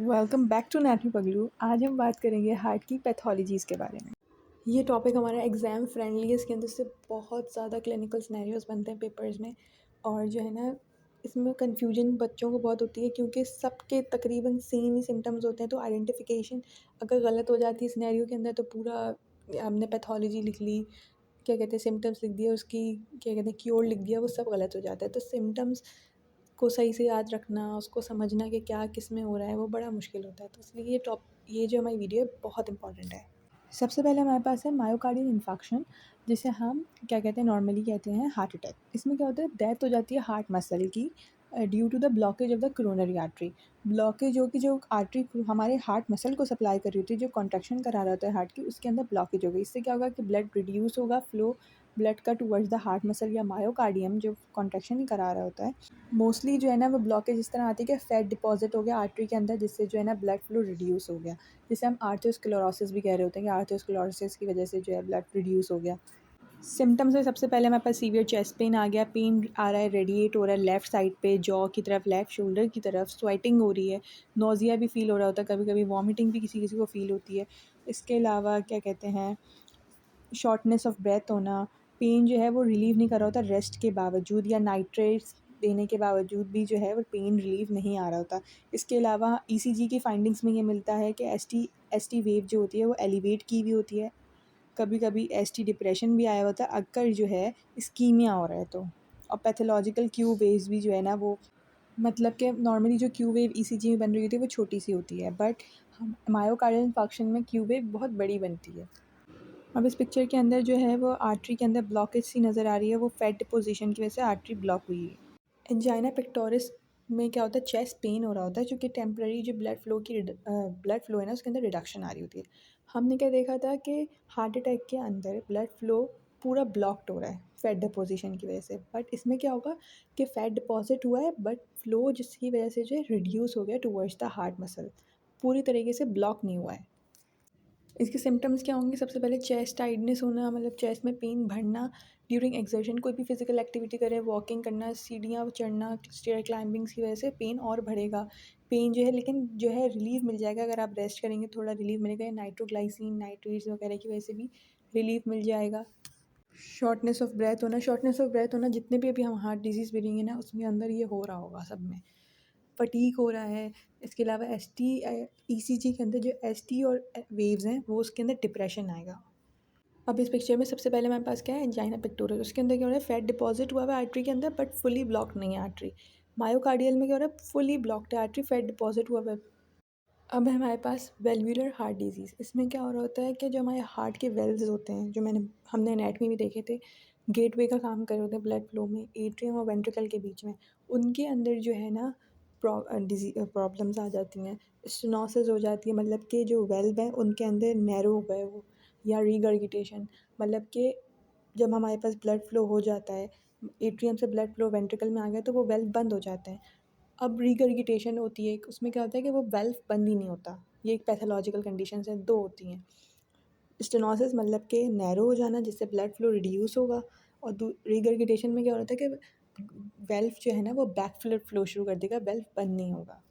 Welcome back to anatomy Paglu. आज हम बात करेंगे हार्ट की पैथोलॉजीज़ के बारे में। ये टॉपिक हमारा एग्ज़ाम फ्रेंडली है, इसके अंदर से बहुत ज़्यादा क्लिनिकल सिनेरियोज़ बनते हैं पेपर्स में। और जो है ना, इसमें कन्फ्यूजन बच्चों को बहुत होती है क्योंकि सबके तकरीबन सेम ही सिम्टम्स होते हैं। तो आइडेंटिफिकेशन अगर गलत हो जाती है सिनेरियो के अंदर तो पूरा हमने पैथोलॉजी लिख ली, क्या कहते हैं, सिम्टम्स लिख दिया, उसकी क्या कहते हैं क्योर लिख दिया, वो सब गलत हो जाता है। तो सिम्टम्स को सही से याद रखना, उसको समझना कि क्या किस में हो रहा है, वो बड़ा मुश्किल होता है। तो इसलिए ये जो हमारी वीडियो है बहुत इंपॉर्टेंट है। सबसे पहले हमारे पास है मायोकार्डियल इन्फार्क्शन, जिसे हम क्या कहते हैं, नॉर्मली कहते हैं हार्ट अटैक। इसमें क्या होता है, डेथ हो जाती है हार्ट मसल की due to the blockage of the coronary artery. Blockage हो कि जो आर्टरी हमारे हार्ट मसल को सप्लाई कर रही होती है, जो कॉन्ट्रैक्शन करा रहा होता है हार्ट की, उसके अंदर ब्लॉकेज हो गई। इससे क्या होगा कि ब्लड रिड्यूस होगा, फ्लो ब्लड का टूवर्ड्स द हार्ट मसल या मायोकार्डियम जो कॉन्ट्रैक्शन ही करा रहा होता है। मोस्टली जो है ना, वो ब्लॉकेज इस तरह आती है कि फैट डिपॉजिट हो गया आर्टरी के अंदर, जिससे जो है ना ब्लड फ्लो रिड्यूस हो गया, जिसे हम आर्थरोस्क्लेरोसिस भी कह रहे होते हैं कि आर्थरोस्क्लेरोसिस की वजह से जो है ब्लड रिड्यूस हो गया। सिम्टम्स में सबसे पहले हमारे पास सीवियर चेस्ट पेन आ गया, पेन आ रहा है, रेडिएट हो रहा है लेफ़्ट साइड पे, जॉ की तरफ, लेफ़्ट शोल्डर की तरफ, स्वेटिंग हो रही है, नोज़िया भी फ़ील हो रहा होता है, कभी कभी वॉमिटिंग भी किसी किसी को फ़ील होती है। इसके अलावा क्या कहते हैं, शॉर्टनेस ऑफ ब्रेथ होना, पेन जो है वो रिलीव नहीं कर रहा होता रेस्ट के बावजूद, या नाइट्रेट्स देने के बावजूद भी जो है वो पेन रिलीव नहीं आ रहा होता। इसके अलावा ईसीजी की फाइंडिंग्स में ये मिलता है कि एसटी वेव जो होती है वो एलिवेट की हुई होती है। कभी कभी एसटी डिप्रेशन भी आया होता है अगर जो है इस्कीमिया हो रहा है तो। और पैथोलॉजिकल क्यू वेव्स भी जो है ना, वो मतलब कि नॉर्मली जो क्यू वेव ईसीजी में बन रही होती है वो छोटी सी होती है, बट हम मायोकार्डियल इंफार्क्शन में क्यू वेव बहुत बड़ी बनती है। अब इस पिक्चर के अंदर जो है वो आर्टरी के अंदर ब्लॉकेज सी नज़र आ रही है, वो फैट डिपोजिशन की वजह से आर्टरी ब्लॉक हुई है। एंजाइना पेक्टोरिस में क्या होता है, चेस्ट पेन हो रहा होता है क्योंकि टेम्पररी जो ब्लड फ्लो है ना, उसके अंदर रिडक्शन आ रही होती है। हमने क्या देखा था कि हार्ट अटैक के अंदर ब्लड फ्लो पूरा ब्लॉक्ड हो रहा है फैट डिपोजिशन की वजह से, बट इसमें क्या होगा कि फ़ैट डिपॉजिट हुआ है बट फ्लो जिसकी वजह से जो है रिड्यूस हो गया टूवर्ड्स द हार्ट मसल, पूरी तरीके से ब्लॉक नहीं हुआ है। इसके सिम्पटम्स क्या होंगे, सबसे पहले चेस्ट टाइटनेस होना, मतलब चेस्ट में पेन बढ़ना ड्यूरिंग एक्सर्शन, कोई भी फिजिकल एक्टिविटी करें, वॉकिंग करना, सीढ़ियाँ चढ़ना, स्टेयर क्लाइंबिंग्स की वजह से पेन और बढ़ेगा। पेन जो है लेकिन जो है रिलीफ मिल जाएगा अगर आप रेस्ट करेंगे, थोड़ा रिलीफ मिलेगा। नाइट्रोग्लाइसिन नाइट्रेट्स वगैरह की वजह से भी रिलीफ मिल जाएगा। शॉर्टनेस ऑफ ब्रेथ होना जितने भी अभी हम हार्ट डिजीज़ मिलेंगे ना, उसमें अंदर ये हो रहा होगा सब में। फटीग हो रहा है। इसके अलावा ईसीजी के अंदर जो एसटी और वेव्स हैं वो उसके अंदर डिप्रेशन आएगा। अब इस पिक्चर में सबसे पहले हमारे पास क्या है, एंजाइना पेक्टोरिस। उसके अंदर क्या हो रहा है, फैट डिपॉजिट हुआ है आर्टरी के अंदर बट फुली ब्लॉक नहीं है आर्टरी। मायोकार्डियल में क्या हो रहा है, फुली ब्लॉक्ड है आर्टरी, फैट डिपॉजिट हुआ है। अब है हमारे पास वेल्वुलर हार्ट डिजीज़। इसमें क्या हो रहा होता है कि जो हमारे हार्ट के वेल्व्स होते हैं, जो हमने एनाटमी में देखे थे, गेटवे का काम कर रहे होते हैं ब्लड फ्लो में, एट्रियम और वेंट्रिकल के बीच में, उनके अंदर जो है ना प्रॉब्लम्स आ जाती हैं, स्टेनोसिस हो जाती है, मतलब कि जो वेल्व है उनके अंदर नैरो हो गए वो, या रीगर्गिटेशन, मतलब कि जब हमारे पास ब्लड फ्लो हो जाता है, एट्रियम से ब्लड फ्लो वेंट्रिकल में आ गया तो वो वेल्व बंद हो जाते हैं। अब रीगर्गिटेशन होती है, उसमें क्या होता है कि वो वेल्व बंद ही नहीं होता। ये एक पैथोलॉजिकल कंडीशंस हैं, 2 होती हैं। स्टेनोसिस मतलब कि नैरो हो जाना जिससे ब्लड फ्लो रिड्यूस होगा, और रीगर्गिटेशन में क्या होता है कि वेल्व जो है ना वो बैक फ्लो शुरू कर देगा, वेल्व बंद नहीं होगा।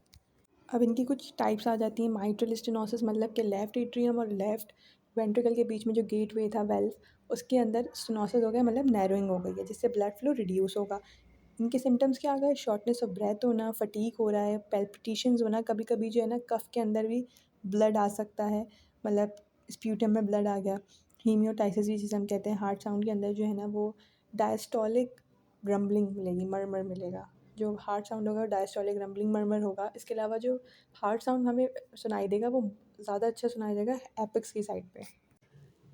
अब इनकी कुछ टाइप्स आ जाती हैं। माइट्रल स्टेनोसिस मतलब कि लेफ़्ट एट्रियम और लेफ़्ट वेंट्रिकल के बीच में जो गेटवे था वेल्व, उसके अंदर स्टेनोसिस हो गया, मतलब नैरोइंग हो गई है, जिससे ब्लड फ्लो रिड्यूस होगा। इनके सिम्पटम्स क्या आ गए, शॉर्टनेस ऑफ ब्रेथ होना, फटीग हो रहा है, पैल्पिटेशंस होना, कभी कभी जो है ना कफ के अंदर भी ब्लड आ सकता है, मतलब स्प्यूटम में ब्लड आ गया। हीमियोटाइसिस जिसे हम कहते हैं, हार्ट साउंड के अंदर जो है ना वो डायस्टोलिक रम्बलिंग मिलेगी, मरमर मिलेगा। जो हार्ट साउंड होगा डायस्टोलिक रम्बलिंग मरमर होगा। इसके अलावा जो हार्ट साउंड हमें सुनाई देगा वो ज़्यादा अच्छा सुनाई देगा एपेक्स की साइड पे।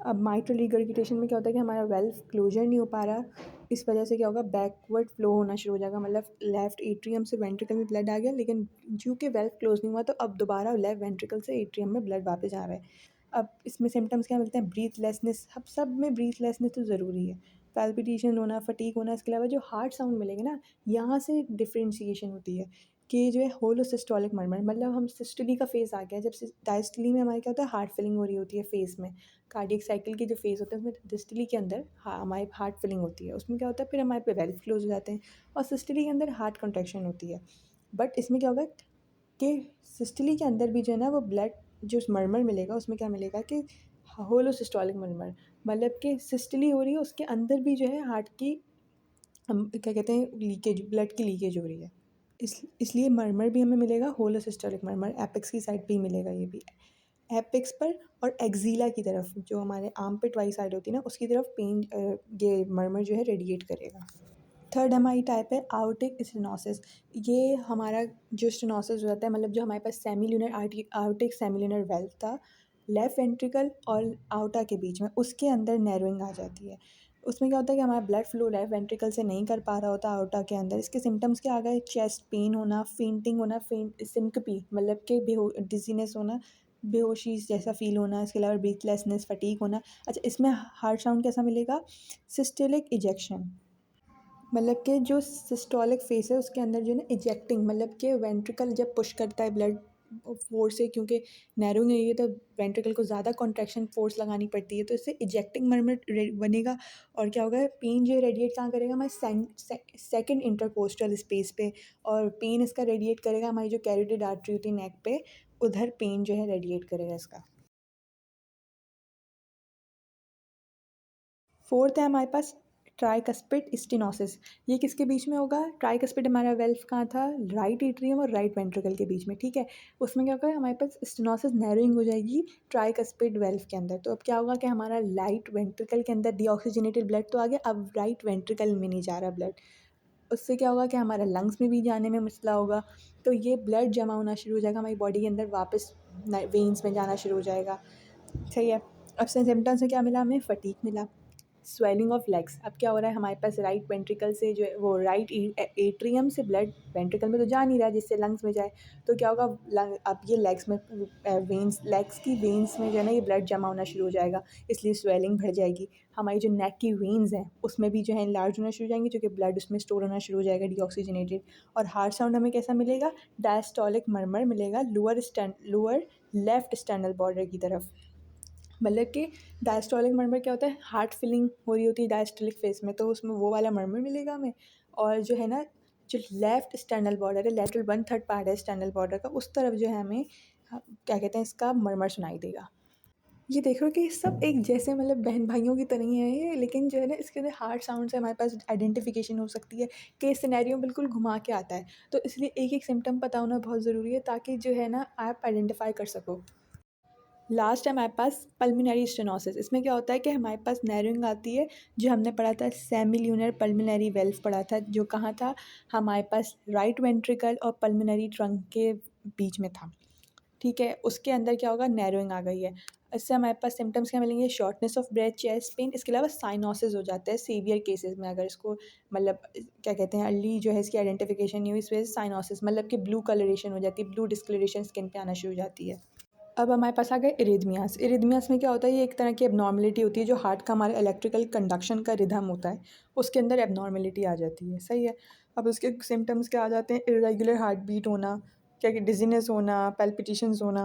अब माइट्रल रिगर्गिटेशन में क्या होता है कि हमारा वेल्व क्लोजर नहीं हो पा रहा, इस वजह से क्या होगा, बैकवर्ड फ्लो होना शुरू हो जाएगा, मतलब लेफ़्ट एट्रियम से वेंट्रिकल में ब्लड आ गया, लेकिन चूँकि वेल्व क्लोज नहीं हुआ तो अब दोबारा लेफ़्ट वेंट्रिकल से एट्रियम में ब्लड वापस आ रहा है। अब इसमें सिम्पटम्स क्या मिलते हैं, ब्रीथलेसनेस, सब में ब्रीथलेसनेस तो ज़रूरी है, पैल्पिटेशन होना, फटीग होना। इसके अलावा जो हार्ट साउंड मिलेगा ना, यहाँ से डिफ्रेंशिएशन होती है कि जो है होलोसिस्टोलिक मरमर, मतलब हम सिस्टोली का फेज़ आ गया, जब डायस्टोली में हमारे क्या होता है, हार्ट फिलिंग हो रही होती है फेस में। कार्डियक साइकिल के जो फेज़ होते हैं उसमें डिस्टली के अंदर हमारे हार्ट फिलिंग होती है, उसमें क्या होता है फिर हमारे पे वेल्व क्लोज हो जाते हैं, और सिस्टली के अंदर हार्ट कंट्रैक्शन होती है। बट इसमें क्या होगा, कि सिस्टली के अंदर भी जो है ना वो ब्लड जो मरमर मिलेगा उसमें क्या मिलेगा कि होलो सिस्टोलिक मरमर, मतलब कि सिस्टली हो रही है उसके अंदर भी जो है हार्ट की क्या कहते हैं लीकेज, ब्लड की लीकेज हो रही है। इसलिए मरमर भी हमें मिलेगा, होलो सिस्टोलिक मरमर एपेक्स की साइड पे ही मिलेगा ये भी। एपेक्स पर और एक्जीला की तरफ जो हमारे आर्म पिट वाली साइड होती है ना उसकी तरफ पेन ये मरमर जो है रेडिएट करेगा। थर्ड हमारी टाइप है आउटिक स्टेनोसिस। ये हमारा जो स्टेनोसिस हो जाता है, मतलब जो हमारे पास सेमील्यूनर आउटिक सेमील्यूनर वेल्व था लेफ्ट वेंट्रिकल और आउटा के बीच में, उसके अंदर नैरोइंग आ जाती है। उसमें क्या होता है कि हमारा ब्लड फ्लो लेफ्ट वेंट्रिकल से नहीं कर पा रहा होता आउटा के अंदर। इसके सिम्टम्स क्या आ गए, चेस्ट पेन होना, फेंटिंग होना, सिंकपी मतलब कि डिजीनेस होना, बेहोशी जैसा फील होना, इसके अलावा ब्रीथलेसनेस, फटीग होना। अच्छा, इसमें हार्ट साउंड कैसा मिलेगा, सिस्टोलिक इजेक्शन, मतलब कि जो सिस्टोलिक फेस है उसके अंदर जो है ना इजेक्टिंग, मतलब कि वेंट्रिकल जब पुश करता है ब्लड फोर्स से, क्योंकि नैरोइंग है ये तो वेंट्रिकल को ज़्यादा कॉन्ट्रैक्शन फोर्स लगानी पड़ती है, तो इससे इजेक्टिंग मरमर बनेगा। और क्या होगा, पेन जो है रेडिएट कहाँ करेगा, हमारे सेकंड इंटरकोस्टल स्पेस पे, और पेन इसका रेडिएट करेगा हमारी जो कैरोटिड आर्टरी होती है नेक पे, उधर पेन जो है रेडिएट करेगा इसका। फोर्थ है हमारे पास ट्राइकस्पिड स्टेनोसिस। ये किसके बीच में होगा, ट्राइकस्पिड हमारा वेल्व कहाँ था, राइट एट्रियम और राइट वेंट्रिकल के बीच में, ठीक है। उसमें क्या होगा, हमारे पास स्टेनोसिस नैरोइंग हो जाएगी ट्राइकस्पिड वेल्व के अंदर। तो अब क्या होगा कि हमारा राइट वेंट्रिकल के अंदर डीऑक्सीजनेटेड ब्लड तो आ गया, अब राइट वेंट्रिकल में नहीं जा रहा ब्लड। उससे क्या होगा कि हमारा लंग्स में भी जाने में मसला होगा, तो ये ब्लड जमा होना शुरू हो जाएगा हमारी बॉडी के अंदर, वापस वेन्स में जाना शुरू हो जाएगा, सही है। अब सिम्टम्स में क्या मिला हमें, फटीग मिला, स्वेलिंग ऑफ लेग्स। अब क्या हो रहा है, हमारे पास राइट वेंट्रिकल से जो है वो राइट एट्रियम से ब्लड वेंट्रिकल में तो जा नहीं रहा है जिससे लंग्स में जाए, तो क्या होगा, अब ये लेग्स में वेन्स, लेग्स की वेन्स में जो है ना ये ब्लड जमा होना शुरू हो जाएगा, इसलिए स्वेलिंग बढ़ जाएगी। हमारी जो नेक की वेन्स हैं उसमें भी जो है लार्ज होना शुरू हो जाएंगी, क्योंकि ब्लड उसमें स्टोर होना शुरू हो जाएगा डीऑक्सीजनेटेड। और हार्ट साउंड हमें कैसा मिलेगा, डायस्टोलिक मरमर मिलेगा लोअर लेफ्ट स्टर्नल बॉर्डर की तरफ। मतलब कि डायस्टोलिक मरमर क्या होता है, हार्ट फिलिंग हो रही होती है डायस्टोलिक फेस में, तो उसमें वो वाला मरमर मिलेगा हमें। और जो है ना, जो लेफ्ट स्टर्नल बॉर्डर है, लेटरल 1/3 पार्ट है स्टर्नल बॉर्डर का, उस तरफ जो है हमें क्या कहते हैं इसका मरमर सुनाई देगा। ये देख लो कि सब एक जैसे, मतलब बहन भाइयों की तरह ही है ये, लेकिन जो है ना इसके अंदर हार्ट साउंड से हमारे पास आइडेंटिफिकेशन हो सकती है, कि सिनेरियो बिल्कुल घुमा के आता है। तो इसलिए एक एक सिम्टम पता होना बहुत ज़रूरी है, ताकि जो है ना आप आइडेंटिफाई कर सको। लास्ट है हमारे पास पल्मिनरी स्टेनोसिस। इसमें क्या होता है कि हमारे पास नैरोइंग आती है, जो हमने पढ़ा था सेमील्यूनर पल्मिनरी वेल्व पढ़ा था, जो कहाँ था, हमारे पास राइट वेंट्रिकल और पल्मिनरी ट्रंक के बीच में था, ठीक है। उसके अंदर क्या होगा, नैरोइंग आ गई है। इससे हमारे पास सिम्टम्स क्या मिलेंगे, shortness of breath, chest pain, इसके अलावा साइनोसिस हो जाता है सीवियर केसेस में, अगर इसको मतलब क्या कहते हैं अर्ली जो है इसकी आइडेंटिफिकेशन नहीं हुई, इस वजह से साइनोसिस मतलब कि ब्लू कलरेशन हो जाती है, ब्लू डिस्कलरेशन स्किन पे आना शुरू हो जाती है। अब हमारे पास आ गए इरिथमियास। इरिथमियास में क्या होता है, ये एक तरह की एबनॉर्मलिटी होती है, जो हार्ट का हमारे इलेक्ट्रिकल कंडक्शन का रिदम होता है उसके अंदर एबनॉर्मलिटी आ जाती है, सही है। अब उसके सिम्टम्स क्या आ जाते हैं, इरेगुलर हार्ट बीट होना, क्या कि डिजीनेस होना, पैल्पिटेशंस होना।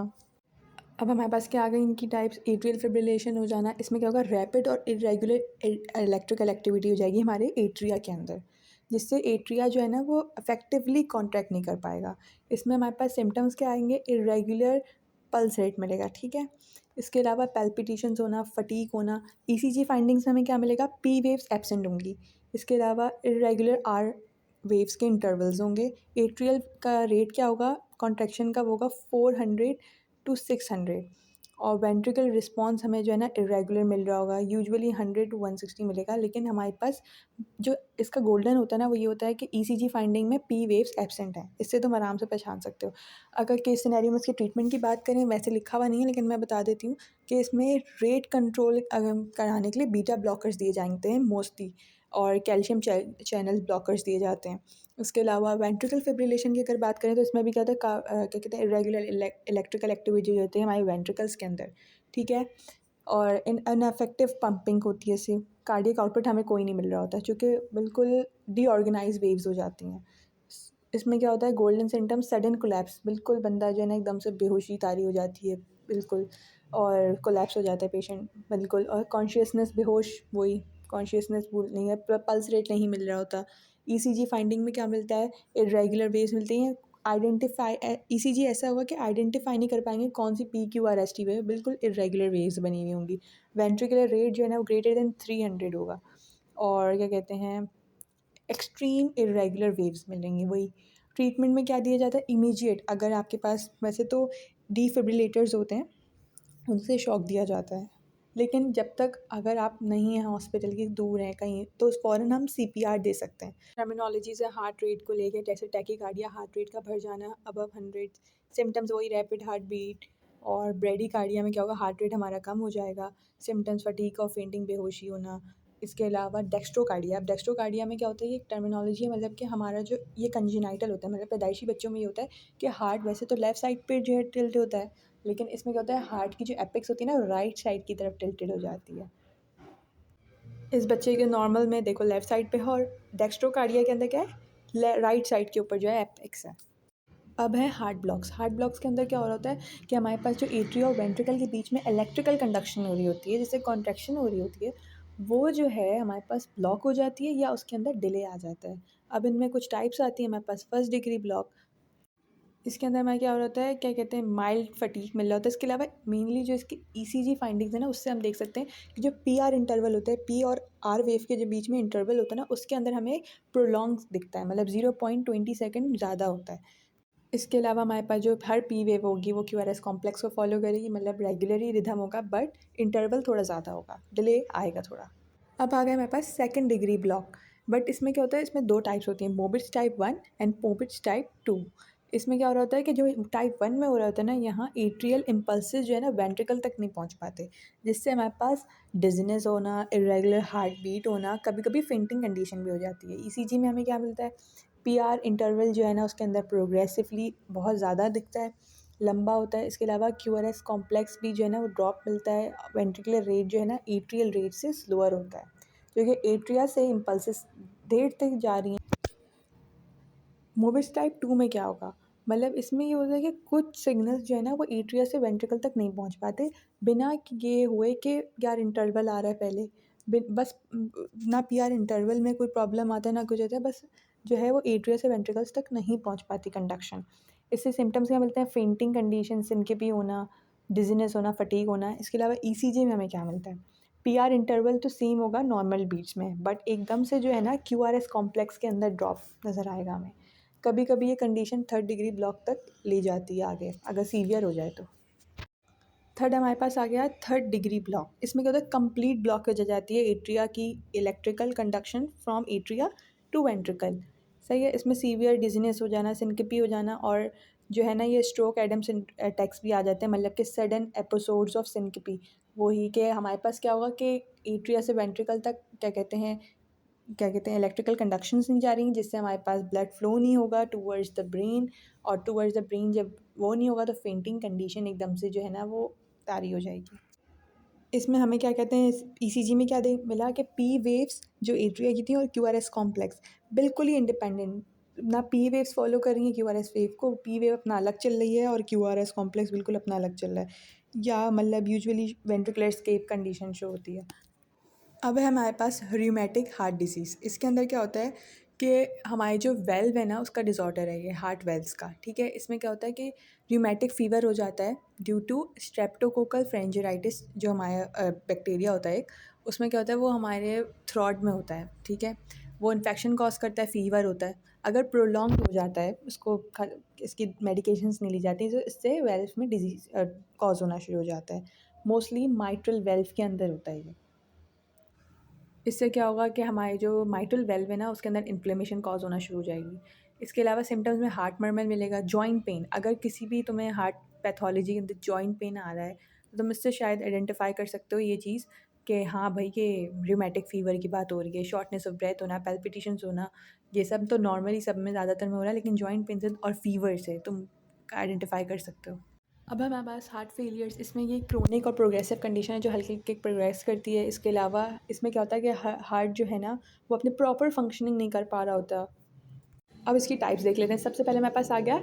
अब हमारे पास क्या आ गई इनकी टाइप्स, एट्रियल फिब्रिलेशन हो जाना, इसमें क्या होगा, रैपिड और इरेगुलर इलेक्ट्रिकल एक्टिविटी हो जाएगी हमारे एट्रिया के अंदर, जिससे एट्रिया जो है ना वो इफेक्टिवली कॉन्ट्रैक्ट नहीं कर पाएगा। इसमें हमारे पास सिम्टम्स क्या आएंगे, इरेगुलर पल्स रेट मिलेगा, ठीक है। इसके अलावा पैल्पिटेशंस होना, फटीग होना। ईसीजी फाइंडिंग्स में हमें क्या मिलेगा, पी वेव्स एब्सेंट होंगी। इसके अलावा इरेगुलर आर वेव्स के इंटरवल्स होंगे। एट्रियल का रेट क्या होगा, कॉन्ट्रैक्शन का वो होगा 400 to 600। और वेंट्रिकल रिस्पॉन्स हमें जो है ना इरेगुलर मिल रहा होगा, यूजुअली 100 to 160 मिलेगा, लेकिन हमारे पास जो इसका गोल्डन होता है ना वो ये होता है कि ईसीजी फाइंडिंग में पी वेव्स एब्सेंट हैं, इससे तुम आराम से पहचान सकते हो। अगर केस सिनेरियो में इसके ट्रीटमेंट की बात करें, वैसे लिखा हुआ नहीं है लेकिन मैं बता देती हूँ कि इसमें रेट कंट्रोल कराने के लिए बीटा ब्लॉकर्स दिए जाते हैं मोस्टली, और कैल्शियम चैनल ब्लॉकर्स दिए जाते हैं। उसके अलावा वेंट्रिकल फिब्रिलेशन की अगर बात करें तो इसमें भी क्या होता है, क्या कहते हैं, इरेगुलर इलेक्ट्रिकल एक्टिविटी होती है हमारे वेंट्रिकल्स के अंदर, ठीक है। और इनअफेक्टिव पंपिंग होती है, इससे कार्डियक आउटपुट हमें कोई नहीं मिल रहा होता, क्योंकि बिल्कुल डीऑर्गेनाइज वेव्स हो जाती हैं। इसमें क्या होता है, गोल्डन सिम्टम सडन कोलैप्स, बिल्कुल बंदा जो है ना एकदम से बेहोशी तारी हो जाती है बिल्कुल, और कोलैप्स हो जाता है पेशेंट बिल्कुल, और कॉन्शियसनेस बेहोश, वही कॉन्शियसनेस भूल नहीं है, पल्स रेट नहीं मिल रहा होता। ईसीजी फाइंडिंग में क्या मिलता है, इरेगुलर वेव्स मिलती हैं, आइडेंटिफाई ईसीजी ऐसा होगा कि आइडेंटिफाई नहीं कर पाएंगे कौन सी PQRST वेव, बिल्कुल इरेगुलर वेव्स बनी हुई होंगी। वेंट्रिकुलर रेट जो है ना वो ग्रेटर देन 300 होगा। और क्या कहते हैं, एक्सट्रीम इरेगुलर वेव्स मिलेंगी। वही ट्रीटमेंट में क्या दिया जाता है, इमीडिएट, अगर आपके पास वैसे तो डिफिब्रिलेटर्स होते हैं उनसे शॉक दिया जाता है, लेकिन जब तक अगर आप नहीं हैं हॉस्पिटल के दूर हैं कहीं, तो फ़ौरन हम CPR दे सकते हैं। टर्मिनोलॉजीज है हार्ट रेट को लेके, जैसे टैकीकार्डिया, हार्ट रेट का बढ़ जाना अबव 100, सिम्टम्स वही रैपिड हार्ट बीट। और ब्रेडिकार्डिया में क्या होगा, हार्ट रेट हमारा कम हो जाएगा, सिम्टम्स फटीग और फेंटिंग, बेहोशी होना। इसके अलावा डेक्स्ट्रोकार्डिया, अब डेक्स्ट्रोकार्डिया में क्या होता है, ये एक टर्मिनोलॉजी है, मतलब कि हमारा जो ये कंजेनाइटल होता है, मतलब पैदाइशी बच्चों में ये होता है कि हार्ट वैसे तो लेफ़्ट साइड पे जो है टिल्ट होता है, लेकिन इसमें क्या होता है, हार्ट की जो एपेक्स होती है ना राइट साइड की तरफ टिल्टेड हो जाती है। इस बच्चे के नॉर्मल में देखो लेफ़्ट साइड पे है, और डेक्स्ट्रोकार्डिया के अंदर क्या है, राइट साइड के ऊपर जो है एपेक्स है। अब है हार्ट ब्लॉक्स। हार्ट ब्लॉक्स के अंदर क्या हो रहा होता है कि हमारे पास जो एट्रिया और वेंट्रिकल के बीच में इलेक्ट्रिकल कंडक्शन हो रही होती है, जिससे कॉन्ट्रैक्शन हो रही होती है, वो जो है हमारे पास ब्लॉक हो जाती है या उसके अंदर डिले आ जाता है। अब इनमें कुछ टाइप्स आती है हमारे पास, फर्स्ट डिग्री ब्लॉक, इसके अंदर हमारा क्या हो रहा होता है, क्या कहते हैं, माइल्ड फटीग मिल रहा होता है। इसके अलावा मेनली जो इसकी ईसीजी फाइंडिंग्स है ना, उससे हम देख सकते हैं कि जो PR इंटरवल होता है, P और R वेव के जो बीच में इंटरवल होता है ना, उसके अंदर हमें प्रोलॉन्ग दिखता है, मतलब 0.20 सेकेंड ज़्यादा होता है। इसके अलावा हमारे पास जो हर P वेव होगी वो QRS कॉम्प्लेक्स को फॉलो करेगी, मतलब रेगुलर ही रिदम होगा, बट इंटरवल थोड़ा ज़्यादा होगा, डिले आएगा थोड़ा। अब आ गया हमारे पास सेकंड डिग्री ब्लॉक, बट इसमें क्या होता है, इसमें दो टाइप्स होती हैं, Mobitz type 1 and Mobitz type 2। इसमें क्या हो रहा होता है कि जो टाइप 1 में हो रहा होता है ना, यहाँ एट्रियल इम्पल्सेस जो है ना वेंट्रिकल तक नहीं पहुँच पाते, जिससे हमारे पास डिजनेस होना, इरेगुलर हार्ट बीट होना, कभी कभी फेंटिंग कंडीशन भी हो जाती है। ईसीजी में हमें क्या मिलता है, PR इंटरवल जो है ना उसके अंदर प्रोग्रेसिवली बहुत ज़्यादा दिखता है, लंबा होता है। इसके अलावा QRS कॉम्प्लेक्स भी जो है ना वो ड्रॉप मिलता है, वेंट्रिकुलर रेट जो है ना एट्रियल रेट से स्लोअर होता है, क्योंकि एट्रिया से इम्पल्सेस देर तक जा रही हैं। मोबिस टाइप 2 में क्या होगा, मतलब इसमें ये होता है कि कुछ सिग्नल्स जो है ना वो एट्रिया से वेंट्रिकल तक नहीं पहुंच पाते, बिना ये हुए कि यार इंटरवल आ रहा है पहले, बस ना PR इंटरवल में कोई प्रॉब्लम आता है ना कुछ होता है, बस जो है वो एट्रिया से वेंट्रिकल्स तक नहीं पहुंच पाती कंडक्शन। इससे सिम्टम्स क्या मिलते हैं, फेंटिंग कंडीशन, सिनकेपी होना, डिजीनेस होना, फटीग होना। इसके अलावा ECG में हमें क्या मिलता है, PR इंटरवल तो सेम होगा नॉर्मल बीट्स में, बट एकदम से जो है ना QRS कॉम्प्लेक्स के अंदर ड्रॉप नज़र आएगा हमें। कभी कभी ये कंडीशन थर्ड डिग्री ब्लॉक तक ले जाती है आगे, अगर सीवियर हो जाए तो। थर्ड हमारे पास आ गया थर्ड डिग्री ब्लॉक। इसमें क्या होता है, कंप्लीट ब्लॉक हो जाती है एट्रिया की electrical conduction from atria to ventricle. सही है, इसमें सीवियर डिजीनेस हो जाना, सिनकिपी हो जाना, और जो है ना ये स्ट्रोक एडम्स अटैक्स भी आ जाते हैं, मतलब कि सडन एपिसोड्स ऑफ सिनकिपी। वही कि हमारे पास क्या होगा कि एट्रिया से वेंट्रिकल तक क्या कहते हैं इलेक्ट्रिकल कंडक्शंस नहीं जा रही, जिससे हमारे पास ब्लड फ्लो नहीं होगा टूवर्ड्स द ब्रेन, और टूवर्ड्स द ब्रेन जब वो नहीं होगा तो फेंटिंग कंडीशन एकदम से जो है ना वो तारी हो जाएगी। इसमें हमें क्या कहते हैं, ECG में क्या दे मिला कि P वेव्स जो एट्रिया की थी और QRS कॉम्प्लेक्स बिल्कुल ही इंडिपेंडेंट, ना P वेव्स फॉलो कर रही हैं QRS वेव को, P वेव अपना अलग चल रही है और QRS कॉम्प्लेक्स बिल्कुल अपना अलग चल रहा है, या मतलब usually ventricular escape condition show होती है। अब है हमारे पास र्यूमेटिक हार्ट डिसीज़। इसके अंदर क्या होता है कि हमारे जो वेल्व है ना उसका डिसऑर्डर है ये हार्ट वेल्व्स का, ठीक है। इसमें क्या होता है कि र्यूमेटिक फ़ीवर हो जाता है ड्यू टू स्ट्रेप्टोकोकल फ्रेंजाइटिस, जो हमारा बैक्टीरिया होता है एक, उसमें क्या होता है वो हमारे थ्रोट में होता है, ठीक है। वो इन्फेक्शन कॉज करता है, फ़ीवर होता है। अगर प्रोलॉन्ग हो जाता है उसको इसकी मेडिकेशंस नहीं ली जाती तो इससे वेल्व में डिजीज़ कॉज होना शुरू हो जाता है। मोस्टली माइट्रल वेल्व के अंदर होता है ये। इससे क्या होगा कि हमारे जो माइट्रल वेल्व है ना उसके अंदर इन्फ्लेमेशन कॉज होना शुरू हो जाएगी। इसके अलावा सिम्टम्स में हार्ट मर्मर मिलेगा, जॉइंट पेन, अगर किसी भी तुम्हें हार्ट पैथोलॉजी के अंदर जॉइंट पेन आ रहा है तो तुम इससे शायद आइडेंटिफाई कर सकते हो ये चीज़ कि हाँ भाई ये रूमेटिक फ़ीवर की बात हो रही है। शॉर्टनेस ऑफ ब्रेथ होना, पैल्पिटेशंस होना, ये सब तो नॉर्मली सब में ज़्यादातर में हो रहा है, लेकिन जॉइंट पेन से और फीवर से तुम आइडेंटिफाई कर सकते हो। अब हमारे पास हार्ट फेलियर्स, इसमें ये क्रोनिक और प्रोग्रेसिव कंडीशन है जो हल्की हल्की प्रोग्रेस करती है। इसके अलावा इसमें क्या होता है कि हार्ट जो है ना वो अपने प्रॉपर फंक्शनिंग नहीं कर पा रहा होता। अब इसकी टाइप्स देख लेते हैं। सबसे पहले हमारे पास आ गया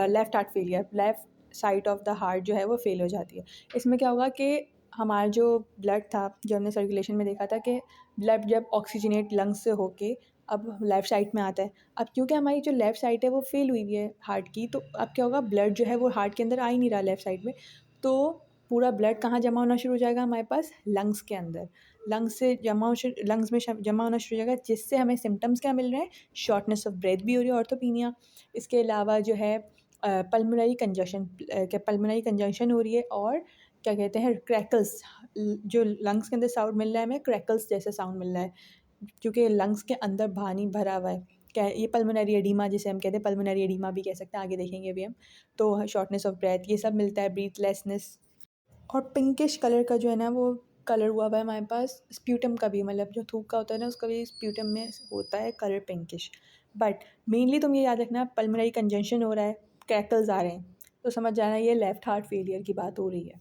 left heart failure, left side of the heart जो है वो फेल हो जाती है। इसमें क्या होगा कि हमारा जो ब्लड था, जो हमने सर्कुलेशन में देखा था कि ब्लड जब ऑक्सीजनेट लंग्स से होके अब लेफ़्ट साइड में आता है। अब क्योंकि हमारी जो लेफ़्ट साइड है वो फ़ेल हुई हुई है हार्ट की, तो अब क्या होगा, ब्लड जो है वो हार्ट के अंदर आ ही नहीं रहा लेफ़्ट साइड में, तो पूरा ब्लड कहाँ जमा होना शुरू हो जाएगा हमारे पास, लंग्स के अंदर। लंग्स में जमा होना शुरू हो जाएगा, जिससे हमें सिम्पटम्स क्या मिल रहे हैं, शॉर्टनेस ऑफ ब्रेथ भी हो रही है, ऑर्थोपीनिया। इसके अलावा जो है पल्मोनरी कंजंक्शन हो रही है, और क्या कहते हैं, क्रैकल्स, जो लंग्स के अंदर साउंड मिल रहा है हमें, क्रैकल्स जैसा साउंड मिल रहा है, क्योंकि लंग्स के अंदर पानी भरा हुआ है। क्या ये पल्मोनरी एडीमा जिसे हम कहते हैं, पल्मोनरी एडीमा भी कह सकते हैं, आगे देखेंगे अभी हम। तो शॉर्टनेस ऑफ ब्रेथ, ये सब मिलता है, ब्रीथलेसनेस, और पिंकिश कलर का जो है ना वो कलर हुआ हुआ है हमारे पास स्प्यूटम का भी, मतलब जो थूक का होता है ना उसका भी स्प्यूटम में होता है कलर पिंकिश। बट मेनली तुम ये याद रखना, पल्मोनरी कंजंक्शन हो रहा है, क्रैकल्स आ रहे हैं, तो समझ जाना ये लेफ़्ट हार्ट फेलियर की बात हो रही है।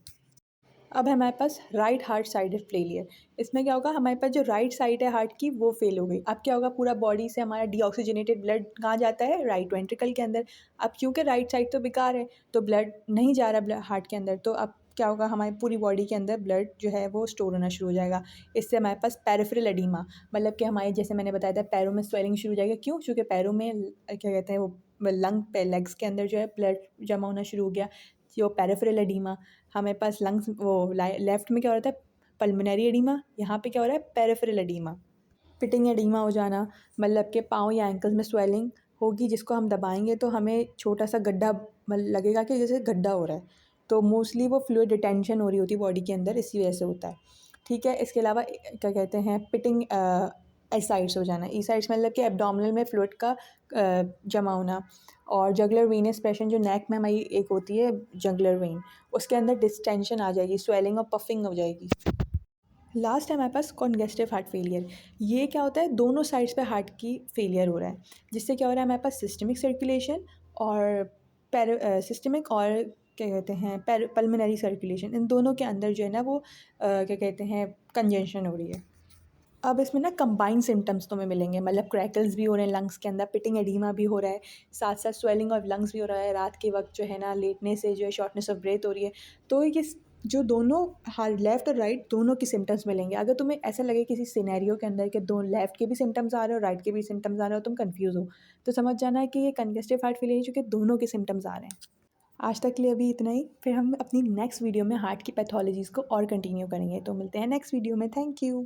अब है हमारे पास राइट हार्ट साइड फेलियर। इसमें क्या होगा, हमारे पास जो राइट साइड है हार्ट की वो फेल हो गई। अब क्या होगा, पूरा बॉडी से हमारा डीऑक्सीजनेटेड ब्लड कहाँ जाता है, राइट वेंट्रिकल के अंदर। अब क्योंकि राइट साइड तो बेकार है, तो ब्लड नहीं जा रहा हार्ट के अंदर, तो अब क्या होगा, हमारी पूरी बॉडी के अंदर ब्लड जो है वो स्टोर होना शुरू हो जाएगा। इससे हमारे पास पेरिफेरल एडीमा, मतलब कि हमारे, जैसे मैंने बताया था, पैरों में स्वेलिंग शुरू हो जाएगा। क्यों? क्योंकि पैरों में क्या कहते हैं वो लेग्स के अंदर जो है ब्लड जमा होना शुरू हो गया, जो पेरिफेरल एडीमा। हमारे पास लंग्स वो लेफ़्ट में क्या हो रहा था, पल्मोनरी एडीमा, यहाँ पे क्या हो रहा है, पेरिफेरल एडीमा। पिटिंग एडीमा हो जाना, मतलब कि पाँव या एंकल्स में स्वेलिंग होगी, जिसको हम दबाएंगे तो हमें छोटा सा गड्ढा लगेगा कि जैसे गड्ढा हो रहा है, तो मोस्टली वो फ्लूइड रिटेंशन हो रही होती है बॉडी के अंदर, इसी वजह से होता है। ठीक है, इसके अलावा क्या कहते हैं, पिटिंग एसाइड्स हो जाना। ईसाइड्स मतलब कि एब्डोमिनल में फ्लूइड का जमा होना, और जगुलर वेनस प्रेशन, जो नेक में हमारी एक होती है जगुलर वेन, उसके अंदर डिस्टेंशन आ जाएगी, स्वेलिंग और पफिंग हो जाएगी। लास्ट है हमारे पास कॉन्जेस्टिव हार्ट फेलियर। ये क्या होता है, दोनों साइड्स पे हार्ट की फेलियर हो रहा है, जिससे क्या हो रहा है, हमारे पास सिस्टमिक सर्कुलेशन और सिस्टमिक और क्या कहते हैं पल्मोनरी सर्कुलेशन, इन दोनों के अंदर जो है ना वो क्या कहते हैं, कंजेशन हो रही है। अब इसमें ना कंबाइंड सिम्टम्स तुम्हें मिलेंगे, मतलब क्रैकल्स भी हो रहे हैं लंग्स के अंदर, पिटिंग एडीमा भी हो रहा है, साथ साथ स्वेलिंग ऑफ लंग्स भी हो रहा है, रात के वक्त जो है ना लेटने से जो है शॉर्टनेस ऑफ ब्रेथ हो रही है। तो ये जो दोनों लेफ़्ट और राइट दोनों के सिम्टम्स मिलेंगे। अगर तुम्हें ऐसा लगे किसी सिनेरियो के अंदर कि दो लेफ़्ट के भी सिम्टम्स आ रहे हो, राइट के भी सिम्टम्स आ रहे हो, तुम कन्फ्यूज़ हो, तो समझ जाना है कि ये कंजेस्टिव हार्ट फेलियर है, जो कि दोनों के सिम्टम्स आ रहे हैं। आज तक के लिए अभी इतना ही, फिर हम अपनी नेक्स्ट वीडियो में हार्ट की पैथोलॉजीज़ को और कंटिन्यू करेंगे। तो मिलते हैं नेक्स्ट वीडियो में। Thank you.